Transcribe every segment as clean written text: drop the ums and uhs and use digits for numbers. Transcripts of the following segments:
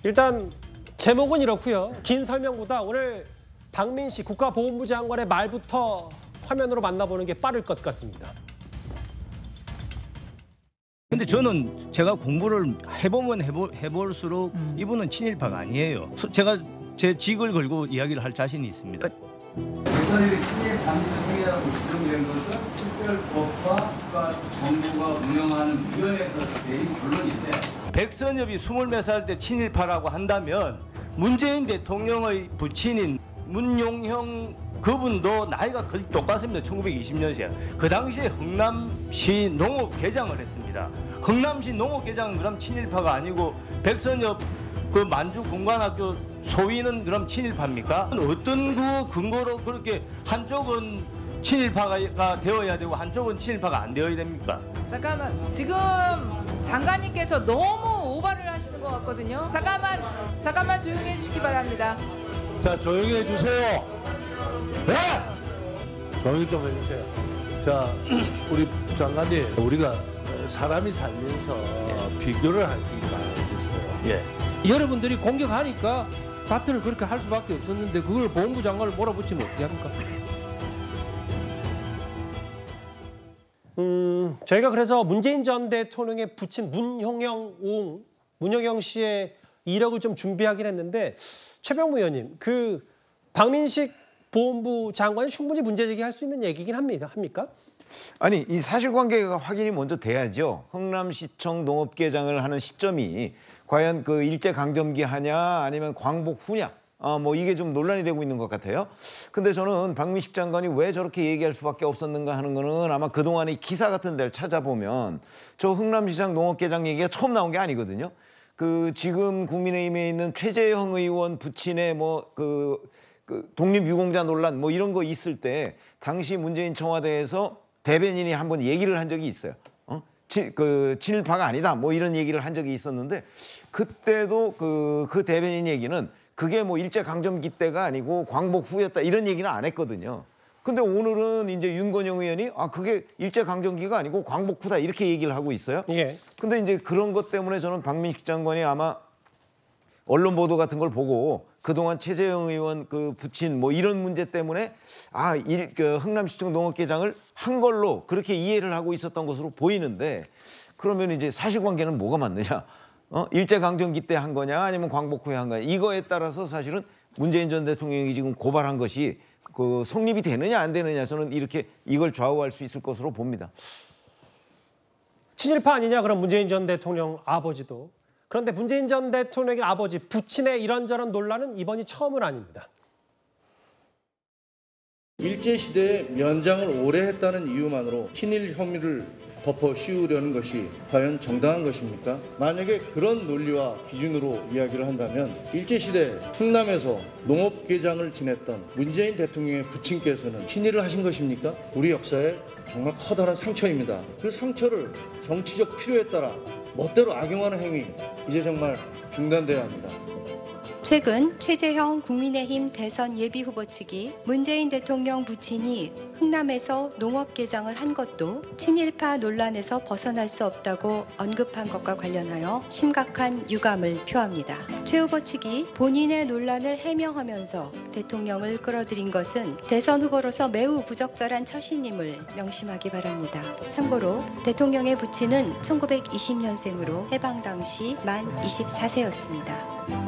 일단 제목은 이렇고요. 긴 설명보다 오늘 박민식 국가보훈부 장관의 말부터 화면으로 만나보는 게 빠를 것 같습니다. 근데 저는 제가 공부를 해보면 해볼수록 이분은 친일파가 아니에요. 제가 제 직을 걸고 이야기를 할 자신이 있습니다. 백선엽이 친일 반미적행위라고 지정된 것은 특별법과 국가정부가 운영하는 위원회에서 내린 결론인데 백선엽이 24살 때 친일파라고 한다면 문재인 대통령의 부친인 문용형 그분도 나이가 거의 똑같습니다. 1920년생. 그 당시에 흥남시 농업개장을 했습니다. 흥남시 농업개장은 그럼 친일파가 아니고 백선엽 그 만주군관학교 소위는 그럼 친일파입니까? 어떤 그 근거로 그렇게 한쪽은 친일파가 되어야 되고 한쪽은 친일파가 안 되어야 됩니까? 잠깐만, 지금 장관님께서 너무 오바를 하시는 것 같거든요. 잠깐만 조용히 해주시기 바랍니다. 자, 조용히 해주세요. 네! 조용히 좀 해주세요. 자, 우리 장관님, 우리가 사람이 살면서 비교를 하기가 어딨어요. 예. 여러분들이 공격하니까 답변을 그렇게 할 수밖에 없었는데 그걸 보훈부 장관을 몰아붙이면 어떻게 합니까? 저희가 그래서 문재인 전 대통령의 부친 문형영 씨의 이력을 좀 준비하긴 했는데 최병무 의원님, 그 박민식 보훈부 장관이 충분히 문제 제기할 수 있는 얘기긴 합니까? 아니, 이 사실관계가 확인이 먼저 돼야죠. 흥남시청 농업개장을 하는 시점이 과연 그 일제강점기 하냐 아니면 광복 후냐, 뭐 이게 좀 논란이 되고 있는 것 같아요. 근데 저는 박민식 장관이 왜 저렇게 얘기할 수밖에 없었는가 하는 거는 아마 그동안의 기사 같은 데를 찾아보면 저 흥남시장 농업개장 얘기가 처음 나온 게 아니거든요. 그 지금 국민의힘에 있는 최재형 의원 부친의 그 독립유공자 논란 뭐 이런 거 있을 때 당시 문재인 청와대에서 대변인이 한번 얘기를 한 적이 있어요. 친일파가 아니다 뭐 이런 얘기를 한 적이 있었는데 그때도 그 대변인 얘기는 그게 뭐 일제강점기 때가 아니고 광복 후였다 이런 얘기는 안 했거든요. 근데 오늘은 이제 윤건영 의원이 그게 일제강점기가 아니고 광복 후다 이렇게 얘기를 하고 있어요. 예. 근데 이제 그런 것 때문에 저는 박민식 장관이 아마 언론 보도 같은 걸 보고 그동안 최재형 의원 그 부친 뭐 이런 문제 때문에 흥남시청 농업개장을 한 걸로 그렇게 이해를 하고 있었던 것으로 보이는데 그러면 이제 사실관계는 뭐가 맞느냐? 일제강점기 때 한 거냐 아니면 광복 후에 한 거냐? 이거에 따라서 사실은 문재인 전 대통령이 지금 고발한 것이 그 성립이 되느냐 안 되느냐 저는 이걸 좌우할 수 있을 것으로 봅니다. 친일파 아니냐 그럼 문재인 전 대통령 아버지도. 그런데 문재인 전 대통령의 아버지 부친의 이런저런 논란은 이번이 처음은 아닙니다. 일제시대에 면장을 오래 했다는 이유만으로 친일 혐의를 덮어 씌우려는 것이 과연 정당한 것입니까? 만약에 그런 논리와 기준으로 이야기를 한다면 일제시대 흥남에서 농업개장을 지냈던 문재인 대통령의 부친께서는 친일을 하신 것입니까? 우리 역사에 정말 커다란 상처입니다. 그 상처를 정치적 필요에 따라 멋대로 악용하는 행위 이제 정말 중단돼야 합니다. 최근 최재형 국민의힘 대선 예비후보 측이 문재인 대통령 부친이 흥남에서 농업개장을 한 것도 친일파 논란에서 벗어날 수 없다고 언급한 것과 관련하여 심각한 유감을 표합니다. 최 후보 측이 본인의 논란을 해명하면서 대통령을 끌어들인 것은 대선 후보로서 매우 부적절한 처신임을 명심하기 바랍니다. 참고로 대통령의 부친은 1920년생으로 해방 당시 만 24세였습니다.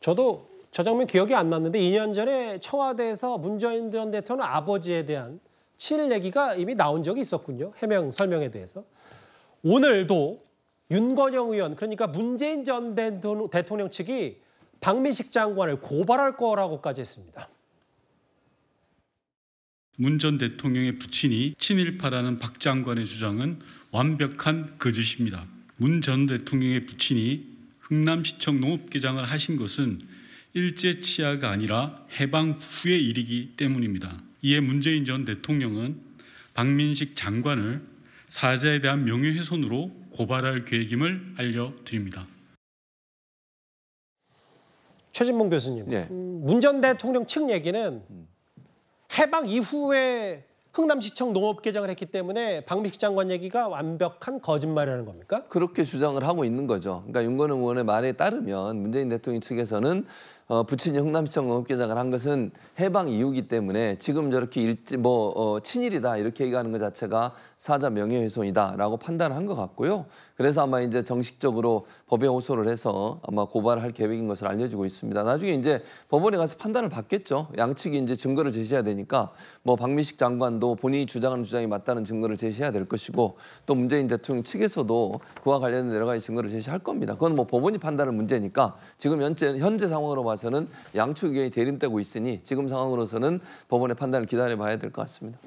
저도 저 장면 기억이 안 났는데 2년 전에 청와대에서 문재인 전 대통령 아버지에 대한 친일 얘기가 이미 나온 적이 있었군요. 해명, 설명에 대해서. 오늘도 윤건영 의원, 그러니까 문재인 전 대통령 측이 박민식 장관을 고발할 거라고까지 했습니다. 문 전 대통령의 부친이 친일파라는 박 장관의 주장은 완벽한 거짓입니다. 문 전 대통령의 부친이 흥남시청 농업개장을 하신 것은 일제 치하가 아니라 해방 후의 일이기 때문입니다. 이에 문재인 전 대통령은 박민식 장관을 사자에 대한 명예훼손으로 고발할 계획임을 알려드립니다. 최진봉 교수님, 네. 문 전 대통령 측 얘기는 해방 이후에 흥남시청 농업개장을 했기 때문에 박민식 장관 얘기가 완벽한 거짓말이라는 겁니까? 그렇게 주장을 하고 있는 거죠. 그러니까 윤건웅 의원의 말에 따르면 문재인 대통령 측에서는 부친이 흥남시청 농업개장을 한 것은 해방 이후이기 때문에 지금 저렇게 친일이다 이렇게 얘기하는 것 자체가 사자 명예훼손이다라고 판단을 한 것 같고요. 그래서 아마 이제 정식적으로 법에 호소를 해서 아마 고발을 할 계획인 것으로 알려지고 있습니다. 나중에 이제 법원에 가서 판단을 받겠죠. 양측이 이제 증거를 제시해야 되니까 뭐 박민식 장관도 본인이 주장하는 주장이 맞다는 증거를 제시해야 될 것이고 또 문재인 대통령 측에서도 그와 관련된 여러 가지 증거를 제시할 겁니다. 그건 뭐 법원이 판단할 문제니까 지금 현재 상황으로 봐서는 양측 의견이 대립되고 있으니 지금 상황으로서는 법원의 판단을 기다려봐야 될 것 같습니다.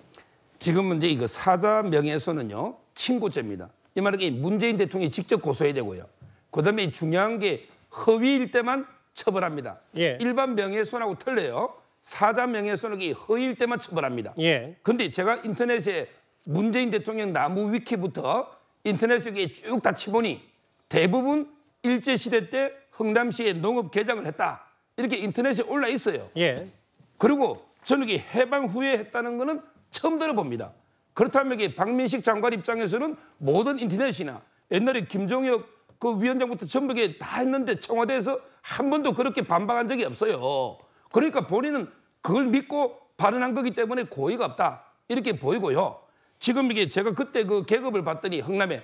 지금 이제 이거 사자 명예훼손은요 친고죄입니다. 이 말은 문재인 대통령이 직접 고소해야 되고요. 그다음에 중요한 게 허위일 때만 처벌합니다. 예. 일반 명예훼손하고 틀려요. 사자 명예훼손은 허위일 때만 처벌합니다. 예. 근데 제가 인터넷에 문재인 대통령 나무 위키부터 인터넷에 쭉 다 치보니 대부분 일제시대 때 흥남시에 농업 개장을 했다. 이렇게 인터넷에 올라 있어요. 예. 그리고 저는 이게 해방 후에 했다는 거는 처음 들어봅니다. 그렇다면 이게 박민식 장관 입장에서는 모든 인터넷이나 옛날에 김종혁 그 위원장부터 전부 이게 다 했는데 청와대에서 한 번도 그렇게 반박한 적이 없어요. 그러니까 본인은 그걸 믿고 발언한 거기 때문에 고의가 없다. 이렇게 보이고요. 지금 이게 제가 그때 그 계급을 봤더니 흥남에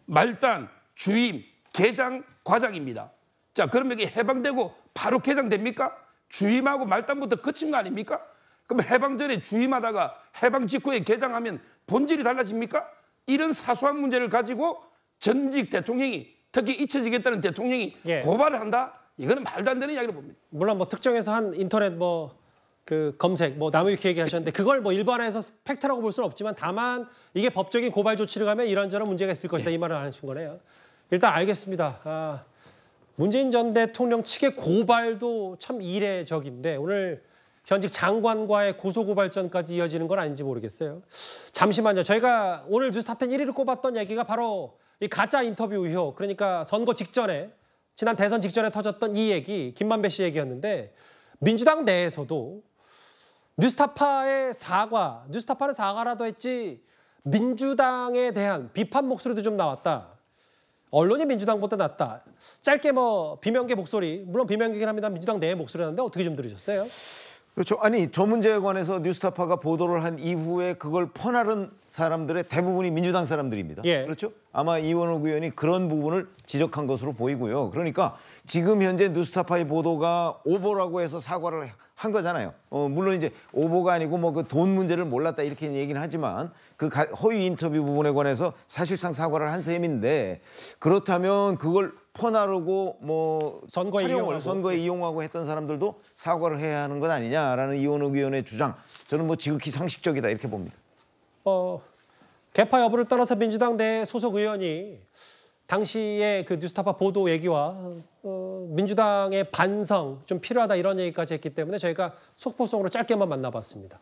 말단, 주임, 개장, 과장입니다. 자, 그러면 이게 해방되고 바로 개장됩니까? 주임하고 말단부터 그친 거 아닙니까? 그럼 해방 전에 주임하다가 해방 직후에 개장하면 본질이 달라집니까? 이런 사소한 문제를 가지고 전직 대통령이 특히 잊혀지겠다는 대통령이 예. 고발을 한다? 이거는 말도 안 되는 이야기로 봅니다. 물론 뭐 특정해서 한 인터넷 그 검색 나무위키 얘기하셨는데 그걸 일반화해서 팩트라고 볼 수는 없지만 다만 이게 법적인 고발 조치를 가면 이런저런 문제가 있을 것이다 이 말을 하신 거네요. 일단 알겠습니다. 문재인 전 대통령 측의 고발도 참 이례적인데 오늘 현직 장관과의 고소고발전까지 이어지는 건 아닌지 모르겠어요. 잠시만요. 저희가 오늘 뉴스탑10 1위를 꼽았던 얘기가 바로 이 가짜 인터뷰 의혹. 그러니까 선거 직전에 지난 대선 직전에 터졌던 이 얘기 김만배 씨 얘기였는데 민주당 내에서도 뉴스타파는 사과라도 했지 민주당에 대한 비판 목소리도 좀 나왔다. 언론이 민주당보다 낫다. 짧게 비명계 목소리, 물론 비명계긴 합니다. 민주당 내의 목소리였는데 어떻게 좀 들으셨어요? 그렇죠. 아니 저 문제에 관해서 뉴스타파가 보도를 한 이후에 그걸 퍼나른 사람들의 대부분이 민주당 사람들입니다. 예. 그렇죠. 아마 이원욱 의원이 그런 부분을 지적한 것으로 보이고요. 그러니까 지금 현재 뉴스타파의 보도가 오보라고 해서 사과를 한 거잖아요. 물론 이제 오보가 아니고 그 돈 문제를 몰랐다 이렇게 얘기는 하지만 그 허위 인터뷰 부분에 관해서 사실상 사과를 한 셈인데 그렇다면 그걸 퍼나르고 선거에 이용하고 했던 사람들도 사과를 해야 하는 것 아니냐라는 이원욱 의원의 주장. 저는 지극히 상식적이다 이렇게 봅니다. 개파 여부를 떠나서 민주당 내 소속 의원이 당시에 그 뉴스타파 보도 얘기와 민주당의 반성 좀 필요하다 이런 얘기까지 했기 때문에 저희가 속보송으로 짧게만 만나봤습니다.